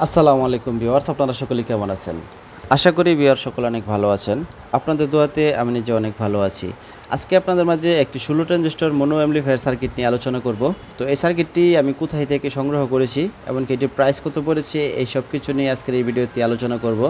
আসসালামু আলাইকুম ভিউয়ার্স, আপনারা সকলে কেমন আছেন? আশা করি ভিউয়ার সকলে অনেক ভালো আছেন। আপনাদের দোয়াতে আমি নিজে অনেক ভালো আছি। আজকে আপনাদের মাঝে একটি 16 ট্রানজিস্টর মনো অ্যাম্পলিফায়ার সার্কিট নিয়ে আলোচনা করব। তো এই সার্কিটটি আমি কোথায় থেকে সংগ্রহ করেছি এবং এটির প্রাইস কত পড়েছে এই সব কিছু নিয়ে আজকের এই ভিডিওতে আলোচনা করব।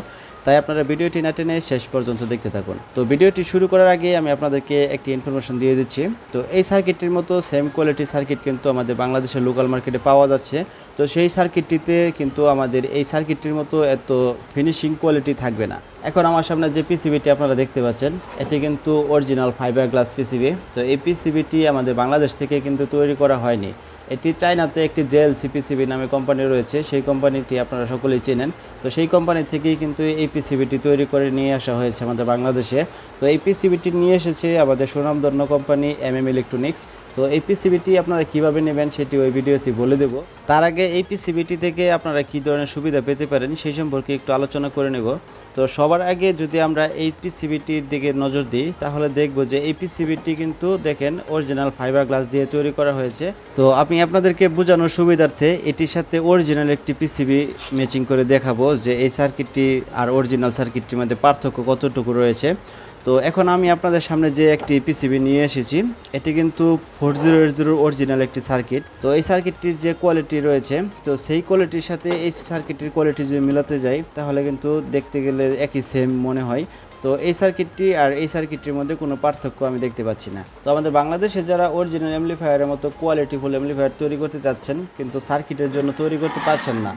তাই আপনারা ভিডিওটি না টেনে শেষ পর্যন্ত দেখতে থাকুন। তো ভিডিওটি শুরু করার আগে আমি আপনাদেরকে একটি ইনফরমেশন দিয়ে দিচ্ছি। তো এই সার্কিটটির মতো সেম কোয়ালিটি সার্কিট কিন্তু আমাদের বাংলাদেশের লোকাল মার্কেটে পাওয়া যাচ্ছে। তো সেই সার্কিটটিতে কিন্তু আমাদের এই সার্কিটটির মতো এত ফিনিশিং কোয়ালিটি থাকবে না। এখন আমার সামনে যে পিসিবিটি আপনারা দেখতে পাচ্ছেন, এটি কিন্তু অরিজিনাল ফাইবার গ্লাস পিসিবি। তো এই পিসিবিটি আমাদের বাংলাদেশ থেকে কিন্তু তৈরি করা হয়নি। এটি চায়নাতে একটি জেএলসি পিসিবি নামে কোম্পানি রয়েছে, সেই কোম্পানিটি আপনারা সকলেই চেনেন। তো সেই কোম্পানি থেকেই কিন্তু এই পিসিবিটি তৈরি করে নিয়ে আসা হয়েছে আমাদের বাংলাদেশে। তো এই পিসিবিটি নিয়ে এসেছে আমাদের সুনামধন্য কোম্পানি এমএম ইলেকট্রনিক্স। তো এই পিসিবিটি আপনারা কিভাবে নেবেন সেটি ওই ভিডিওতে বলে দেব। তার আগে এই পিসিবিটি থেকে আপনারা কী ধরনের সুবিধা পেতে পারেন সেই সম্পর্কে একটু আলোচনা করে নেব। তো সবার আগে যদি আমরা এই পিসিবিটির দিকে নজর দিই তাহলে দেখব যে এই পিসিবিটি কিন্তু দেখেন অরিজিনাল ফাইবার গ্লাস দিয়ে তৈরি করা হয়েছে। তো আমি আপনাদেরকে বোঝানোর সুবিধার্থে এটির সাথে অরিজিনাল একটি পিসিবি ম্যাচিং করে দেখাবো যে এই সার্কিটটি আর অরিজিনাল সার্কিটটির মধ্যে পার্থক্য কতটুকু রয়েছে। তো এখন আমি আপনাদের সামনে যে একটি পিসিবি নিয়ে এসেছি, এটি কিন্তু 4080 অরিজিনাল একটি সার্কিট। তো এই সার্কিটটির যে কোয়ালিটি রয়েছে, তো সেই কোয়ালিটির সাথে এই সার্কিটের কোয়ালিটি যদি মিলাতে যাই তাহলে কিন্তু দেখতে গেলে একই সেম মনে হয়। তো এই সার্কিটটি আর এই সার্কিটটির মধ্যে কোনো পার্থক্য আমি দেখতে পাচ্ছি না। তো আমাদের বাংলাদেশে যারা অরিজিনাল অ্যাম্পলিফায়ারের মতো কোয়ালিটিফুল অ্যাম্পলিফায়ার তৈরি করতে চাচ্ছেন কিন্তু সার্কিটের জন্য তৈরি করতে পারছেন না,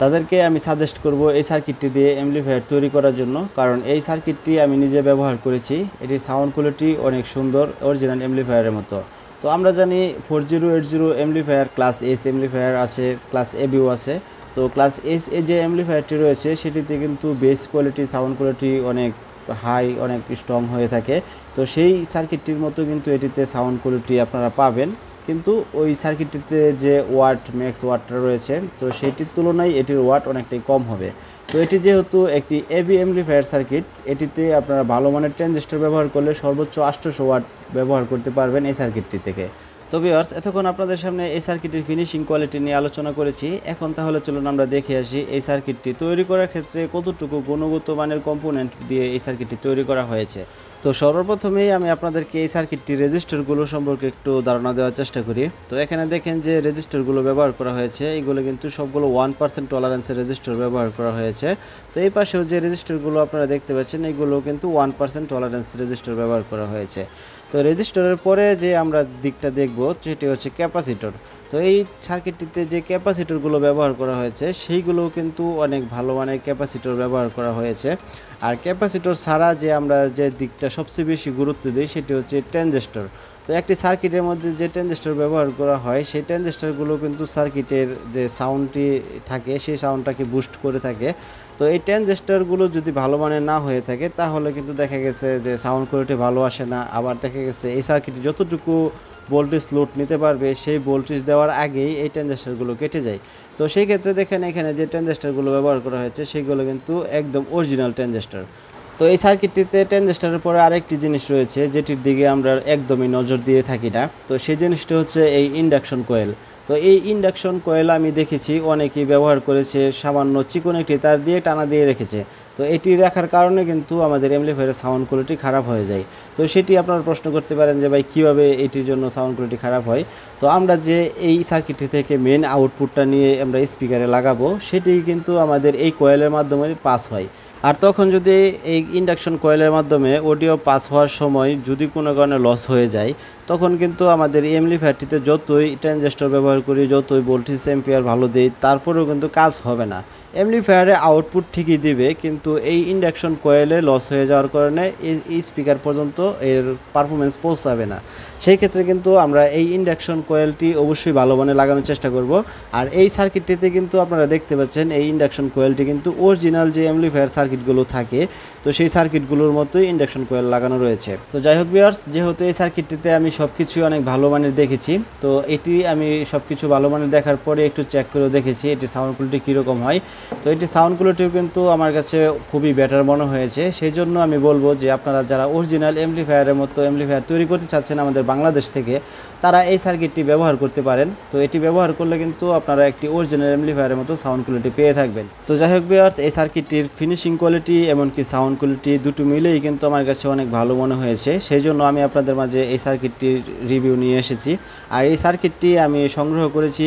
তাদেরকে আমি সাজেস্ট করব এই সার্কিটটি দিয়ে অ্যাম্পলিফায়ার তৈরি করার জন্য। কারণ এই সার্কিটটি আমি নিজে ব্যবহার করেছি, এটির সাউন্ড কোয়ালিটি অনেক সুন্দর অরিজিনাল অ্যাম্পলিফায়ারের মতো। তো আমরা জানি 4080 অ্যাম্পলিফায়ার ক্লাস এস অ্যাম্পলিফায়ার আছে, ক্লাস এবিও আছে। তো ক্লাস এস এ যে অ্যাম্পলিফায়ারটি রয়েছে সেটিতে কিন্তু বেস কোয়ালিটি সাউন্ড কোয়ালিটি অনেক হাই, অনেক স্ট্রং হয়ে থাকে। তো সেই সার্কিটটির মতো কিন্তু এটিতে সাউন্ড কোয়ালিটি আপনারা পাবেন, কিন্তু ওই সার্কিটটিতে যে ওয়াট ম্যাক্স ওয়াটটা রয়েছে তো সেটির তুলনায় এটির ওয়াট অনেকটাই কম হবে। তো এটি যেহেতু একটি এবি অ্যাম্পলিফায়ার সার্কিট, এটিতে আপনারা ভালো মানের ট্রানজিস্টর ব্যবহার করলে সর্বোচ্চ 800 ওয়াট ব্যবহার করতে পারবেন এই সার্কিটটি থেকে। তো ভিউয়ার্স, এতক্ষণ আপনাদের সামনে এই সার্কিটের ফিনিশিং কোয়ালিটি নিয়ে আলোচনা করেছি। এখন তাহলে চলুন আমরা দেখে আসি এই সার্কিটটি তৈরি করার ক্ষেত্রে কতটুকু গুণগত মানের কম্পোনেন্ট দিয়ে এই সার্কিটটি তৈরি করা হয়েছে। তো সর্বপ্রথমেই আমি আপনাদেরকে এই সার্কিটটির রেজিস্টরগুলো সম্পর্কে একটু ধারণা দেওয়ার চেষ্টা করি। তো এখানে দেখেন যে রেজিস্টরগুলো ব্যবহার করা হয়েছে, এগুলো কিন্তু সবগুলো 1% টলারেন্সের রেজিস্টর ব্যবহার করা হয়েছে। তো এই পাশেও যে রেজিস্টরগুলো আপনারা দেখতে পাচ্ছেন এগুলো কিন্তু 1% টলারেন্স রেজিস্টর ব্যবহার করা হয়েছে। তো রেজিস্টরের পরে যে আমরা দিকটা দেখব সেটি হচ্ছে ক্যাপাসিটর। তো এই সার্কিটটিতে যে ক্যাপাসিটরগুলো ব্যবহার করা হয়েছে সেইগুলো কিন্তু অনেক ভালো মানের ক্যাপাসিটর ব্যবহার করা হয়েছে। আর ক্যাপাসিটর ছাড়া যে আমরা যে দিকটা সবচেয়ে বেশি গুরুত্ব দিই সেটি হচ্ছে ট্রানজিস্টর। তো একটি সার্কিটের মধ্যে যে ট্রানজিস্টর ব্যবহার করা হয় সেই ট্রানজিস্টরগুলো কিন্তু সার্কিটের যে সাউন্ডটি থাকে সেই সাউন্ডটাকে বুস্ট করে থাকে। তো এই ট্রানজিস্টরগুলো যদি ভালো মানের না হয়ে থাকে তাহলে কিন্তু দেখা গেছে যে সাউন্ড কোয়ালিটি ভালো আসে না। আবার দেখা গেছে এই সার্কিটে যতটুকু ভোল্টেজ লোড নিতে পারবে সেই ভোল্টেজ দেওয়ার আগেই এই ট্রানজিস্টরগুলো কেটে যায়। তো সেই ক্ষেত্রে দেখেন এখানে যে ট্রানজিস্টরগুলো ব্যবহার করা হয়েছে সেগুলো কিন্তু একদম অরিজিনাল ট্রানজিস্টর। তো এই সার্কিটটিতে ট্রানজিস্টরের পরে আরেকটি জিনিস রয়েছে যেটির দিকে আমরা একদমই নজর দিয়ে থাকি না। তো সেই জিনিসটা হচ্ছে এই ইন্ডাকশন কয়েল। তো এই ইন্ডাকশন কয়েল আমি দেখেছি অনেকেই ব্যবহার করেছে, সামান্য চিকন একটি তার দিয়ে টানা দিয়ে রেখেছে। তো এটি রাখার কারণে কিন্তু আমাদের অ্যাম্পলিফায়ারের সাউন্ড কোয়ালিটি খারাপ হয়ে যায়। তো সেটি আপনারা প্রশ্ন করতে পারেন যে ভাই কীভাবে এটির জন্য সাউন্ড কোয়ালিটি খারাপ হয়। তো আমরা যে এই সার্কিটটি থেকে মেন আউটপুটটা নিয়ে আমরা স্পিকারে লাগাবো সেটি কিন্তু আমাদের এই কয়েলের মাধ্যমে পাস হয়। আর তখন যদি এই ইন্ডাকশন কয়েলের মাধ্যমে অডিও পাস হওয়ার সময় যদি কোনো কারণে লস হয়ে যায় তখন কিন্তু আমাদের এই অ্যাম্পলিফায়ারটিতে যতই ট্রানজিস্টর ব্যবহার করি, যতই ভোল্টেজ অ্যাম্পিয়ার ভালো দেই, তারপরেও কিন্তু কাজ হবে না। অ্যাম্পলিফায়ারে আউটপুট ঠিকই দিবে কিন্তু এই ইন্ডাকশন কয়েলে লস হয়ে যাওয়ার কারণে এই স্পিকার পর্যন্ত এর পারফরমেন্স পৌঁছাবে না। সেই ক্ষেত্রে কিন্তু আমরা এই ইন্ডাকশন কয়েলটি অবশ্যই ভালো মানের লাগানোর চেষ্টা করব। আর এই সার্কিটটিতে কিন্তু আপনারা দেখতে পাচ্ছেন এই ইন্ডাকশন কয়েলটি কিন্তু অরিজিনাল যে অ্যাম্পলিফায়ার সার্কিটগুলো থাকে তো সেই সার্কিটগুলোর মতোই ইন্ডাকশন কয়েল লাগানো রয়েছে। তো যাই হোক ভিউয়ার্স, যেহেতু এই সার্কিটটিতে আমি সব কিছুই অনেক ভালো মানের দেখেছি, তো এটি আমি সব কিছু ভালো মানের দেখার পরে একটু চেক করে দেখেছি এটি সাউন্ড কোয়ালিটি কীরকম হয়। তো এটি সাউন্ড কোয়ালিটিও কিন্তু আমার কাছে খুবই বেটার মনে হয়েছে। সেই জন্য আমি বলবো যে আপনারা যারা অরিজিনাল অ্যাম্পলিফায়ারের মতো অ্যাম্পলিফায়ার তৈরি করতে চাচ্ছেন আমাদের বাংলাদেশ থেকে, তারা এই সার্কিটটি ব্যবহার করতে পারেন। তো এটি ব্যবহার করলে কিন্তু আপনারা একটি অরিজিনাল অ্যাম্পলিফায়ারের মতো সাউন্ড কোয়ালিটি পেয়ে থাকবেন। তো যাই হোক ভিউয়ার্স, এই সার্কিটটির ফিনিশিং কোয়ালিটি এমনকি সাউন্ড কোয়ালিটি দুটো মিলেই কিন্তু আমার কাছে অনেক ভালো মনে হয়েছে। সেই জন্য আমি আপনাদের মাঝে এই সার্কিটটির রিভিউ নিয়ে এসেছি। আর এই সার্কিটটি আমি সংগ্রহ করেছি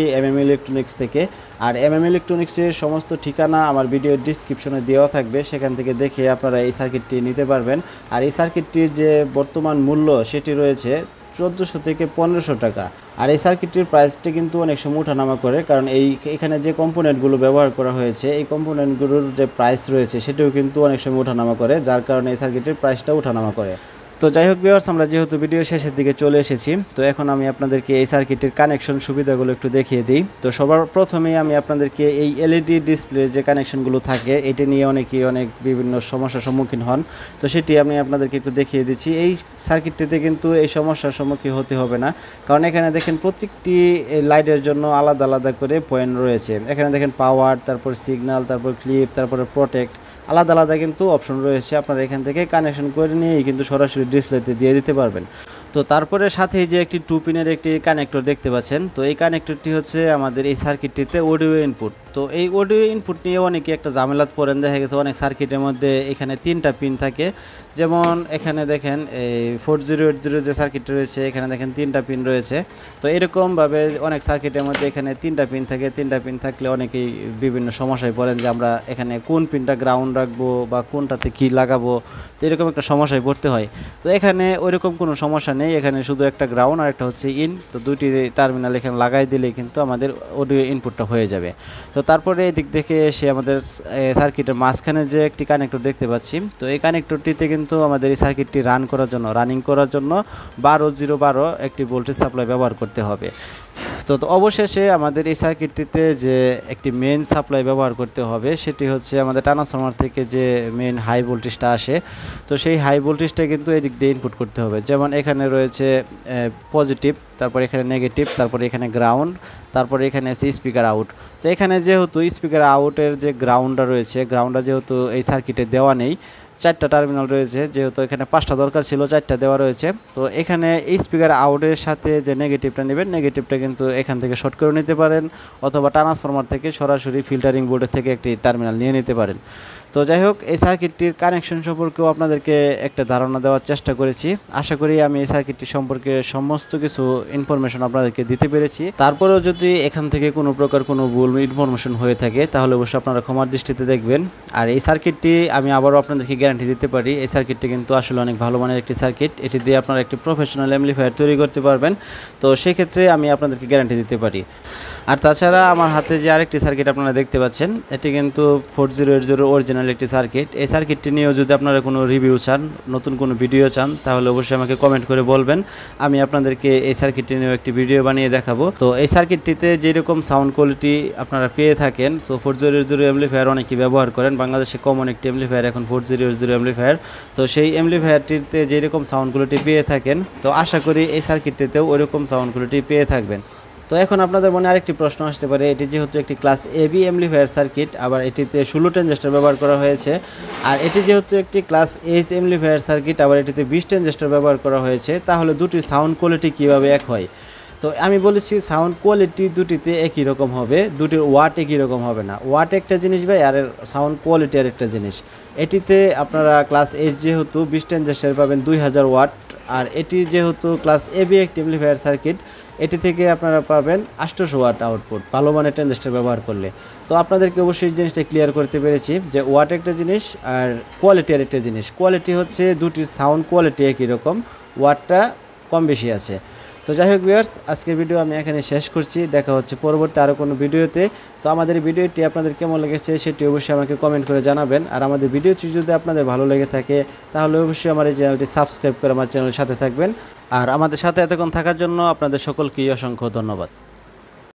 ইলেকট্রনিক্স থেকে। আর ইলেকট্রনিক্সের সমস্ত ঠিকানা আমার ভিডিওর ডিসক্রিপশনে দেওয়া থাকবে, সেখান থেকে দেখে আপনারা এই সার্কিটটি নিতে পারবেন। আর এই সার্কিটটির যে বর্তমান মূল্য সেটি রয়েছে 1400 থেকে 1500 টাকা। আর এই সার্কিটটির প্রাইসটি কিন্তু অনেক সময় ওঠানামা করে, কারণ এখানে যে কম্পোনেন্টগুলো ব্যবহার করা হয়েছে এই কম্পোনেন্টগুলোর যে প্রাইস রয়েছে সেটাও কিন্তু অনেক সময় ওঠানামা করে, যার কারণে এই সার্কিটের প্রাইসটা ওঠানামা করে। তো যাই হোক ভিউয়ার্স, আমরা যেহেতু ভিডিও শেষের দিকে চলে এসেছি, তো এখন আমি আপনাদেরকে এই সার্কিটের কানেকশন সুবিধাগুলো একটু দেখিয়ে দিই। তো সবার প্রথমেই আমি আপনাদেরকে এই এলইডি ডিসপ্লে যে কানেকশনগুলো থাকে এটি নিয়ে অনেক বিভিন্ন সমস্যার সম্মুখীন হন। তো সেটি আমি আপনাদেরকে একটু দেখিয়ে দিচ্ছি। এই সার্কিটটিতে কিন্তু এই সমস্যার সম্মুখীন হতে হবে না, কারণ এখানে দেখেন প্রত্যেকটি লাইটের জন্য আলাদা আলাদা করে পয়েন্ট রয়েছে। এখানে দেখেন পাওয়ার, তারপর সিগন্যাল, তারপর ক্লিপ, তারপরে প্রোটেক্ট, আলাদা আলাদা কিন্তু অপশন রয়েছে। আপনারা এখান থেকে কানেকশন করে নিয়েই কিন্তু সরাসরি ডিসপ্লেতে দিয়ে দিতে পারবেন। তো তারপরে সাথেই যে একটি 2 পিনের একটি কানেক্টর দেখতে পাচ্ছেন, তো এই কানেক্টরটি হচ্ছে আমাদের এই সার্কিটটিতে অডিও ইনপুট। তো এই অডিও ইনপুট নিয়ে অনেকে একটা ঝামেলাত পড়েন। দেখা গেছে অনেক সার্কিটের মধ্যে এখানে 3টা পিন থাকে, যেমন এখানে দেখেন এই 4080 যে সার্কিট রয়েছে এখানে দেখেন 3টা পিন রয়েছে। তো এরকমভাবে অনেক সার্কিটের মধ্যে এখানে 3টা পিন থাকে। 3টা পিন থাকলে অনেকেই বিভিন্ন সমস্যায় পড়েন যে আমরা এখানে কোন পিনটা গ্রাউন্ড রাখবো বা কোনটাতে কি লাগাবো, তো এরকম একটা সমস্যায় পড়তে হয়। তো এখানে ওইরকম কোনো সমস্যা নেই, এখানে শুধু একটা গ্রাউন্ড আর একটা হচ্ছে ইন। তো দুটি টার্মিনাল এখানে লাগাই দিলেই কিন্তু আমাদের অডিও ইনপুটটা হয়ে যাবে। তো তারপরে এদিক থেকে এসে আমাদের সার্কিটের মাঝখানে যে একটি কানেক্টর দেখতে পাচ্ছি, তো এই কানেক্টরটিতে কিন্তু আমাদের এই সার্কিটটি রানিং করার জন্য 12012 একটি ভোল্টেজ সাপ্লাই ব্যবহার করতে হবে। তো অবশেষে আমাদের এই সার্কিটটিতে যে একটি মেইন সাপ্লাই ব্যবহার করতে হবে সেটি হচ্ছে আমাদের ট্রান্সফরমার থেকে যে মেইন হাই ভোল্টেজটা আসে। তো সেই হাই ভোল্টেজটা কিন্তু এদিক দিয়ে ইনপুট করতে হবে। যেমন এখানে রয়েছে পজিটিভ, তারপর এখানে নেগেটিভ, তারপরে এখানে গ্রাউন্ড, তারপরে এখানে আছে স্পিকার আউট। তো এখানে যেহেতু স্পিকার আউটের যে গ্রাউন্ডটা রয়েছে, গ্রাউন্ডটা যেহেতু এই সার্কিটে দেওয়া নেই, 4টা টার্মিনাল রয়েছে, যেহেতু এখানে 5টা দরকার ছিল 4টা দেওয়া রয়েছে। তো এখানে এই স্পিকার আউটের সাথে যে নেগেটিভটা নেবেন, নেগেটিভটা কিন্তু এখান থেকে শর্ট করে নিতে পারেন, অথবা ট্রান্সফরমার থেকে সরাসরি ফিল্টারিং বোর্ডের থেকে একটি টার্মিনাল নিয়ে নিতে পারেন। তো যাই হোক, এই সার্কিটটির কানেকশন সম্পর্কেও আপনাদেরকে একটা ধারণা দেওয়ার চেষ্টা করেছি। আশা করি আমি এই সার্কিটটি সম্পর্কে সমস্ত কিছু ইনফরমেশন আপনাদেরকে দিতে পেরেছি। তারপরেও যদি এখান থেকে কোনো প্রকার কোনো ভুল ইনফরমেশন হয়ে থাকে তাহলে অবশ্যই আপনারা ক্ষমার দৃষ্টিতে দেখবেন। আর এই সার্কিটটি আমি আবারও আপনাদেরকে গ্যারান্টি দিতে পারি, এই সার্কিটটি কিন্তু আসলে অনেক ভালো মানের একটি সার্কিট। এটি দিয়ে আপনারা একটি প্রফেশনাল অ্যাম্পলিফায়ার তৈরি করতে পারবেন। তো সেই ক্ষেত্রে আমি আপনাদেরকে গ্যারান্টি দিতে পারি। আর তাছাড়া আমার হাতে যে আরেকটি সার্কিট আপনারা দেখতে পাচ্ছেন, এটি কিন্তু 4080 অরিজিনাল একটি সার্কিট। এই সার্কিটটি নিয়েও যদি আপনারা কোনো রিভিউ চান, নতুন কোনো ভিডিও চান, তাহলে অবশ্যই আমাকে কমেন্ট করে বলবেন। আমি আপনাদেরকে এই সার্কিটটি নিয়েও একটি ভিডিও বানিয়ে দেখাবো। তো এই সার্কিটটিতে যেরকম সাউন্ড কোয়ালিটি আপনারা পেয়ে থাকেন, তো 4080 অ্যাম্পলিফায়ার অনেকেই ব্যবহার করেন। বাংলাদেশে কমন একটি অ্যাম্পলিফায়ার এখন 4080 অ্যাম্পলিফায়ার। তো সেই অ্যাম্পলিফায়ারটিতে যেরকম সাউন্ড কোয়ালিটি পেয়ে থাকেন, তো আশা করি এই সার্কিটটিতেও ওইরকম সাউন্ড কোয়ালিটি পেয়ে থাকবেন। তো এখন আপনাদের মনে আরেকটি প্রশ্ন আসতে পারে, এটি যেহেতু একটি ক্লাস এবি অ্যাম্পলিফায়ার সার্কিট, আবার এটিতে 16 ট্রানজিস্টর ব্যবহার করা হয়েছে, আর এটি যেহেতু একটি ক্লাস এইচ অ্যাম্পলিফায়ার সার্কিট, আবার এটিতে 20 ট্রানজিস্টর ব্যবহার করা হয়েছে, তাহলে দুটির সাউন্ড কোয়ালিটি কীভাবে এক হয়? তো আমি বলেছি সাউন্ড কোয়ালিটি দুটিতে একই রকম হবে, দুটির ওয়াট একই রকম হবে না। ওয়াট একটা জিনিস ভাই, আর সাউন্ড কোয়ালিটি আর একটা জিনিস। এটিতে আপনারা ক্লাস এইচ যেহেতু 20 ট্রানজিস্টর পাবেন 2000 ওয়াট, আর এটি যেহেতু ক্লাস এবি একটি অ্যাম্পলিফায়ার সার্কিট, এটি থেকে আপনারা পাবেন 800 ওয়াট আউটপুট ভালো মানের ট্রানজিস্টর ব্যবহার করলে। তো আপনাদেরকে অবশ্যই জিনিসটা ক্লিয়ার করতে পেরেছি যে ওয়াট একটা জিনিস আর কোয়ালিটি আর একটা জিনিস। কোয়ালিটি হচ্ছে দুটির সাউন্ড কোয়ালিটি একই রকম, ওয়াটটা কম বেশি আছে। তো যাই হোক ভিউয়ার্স, আজকের ভিডিও আমি এখানে শেষ করছি। দেখা হচ্ছে পরবর্তী আরও কোনো ভিডিওতে। তো আমাদের ভিডিওটি আপনাদের কেমন লেগেছে সেটি অবশ্যই আমাকে কমেন্ট করে জানাবেন। আর আমাদের ভিডিওটি যদি আপনাদের ভালো লেগে থাকে তাহলে অবশ্যই আমার এই চ্যানেলটি সাবস্ক্রাইব করে আমার চ্যানেলের সাথে থাকবেন। আর আমাদের সাথে এতক্ষণ থাকার জন্য আপনাদের সকলকেই অসংখ্য ধন্যবাদ।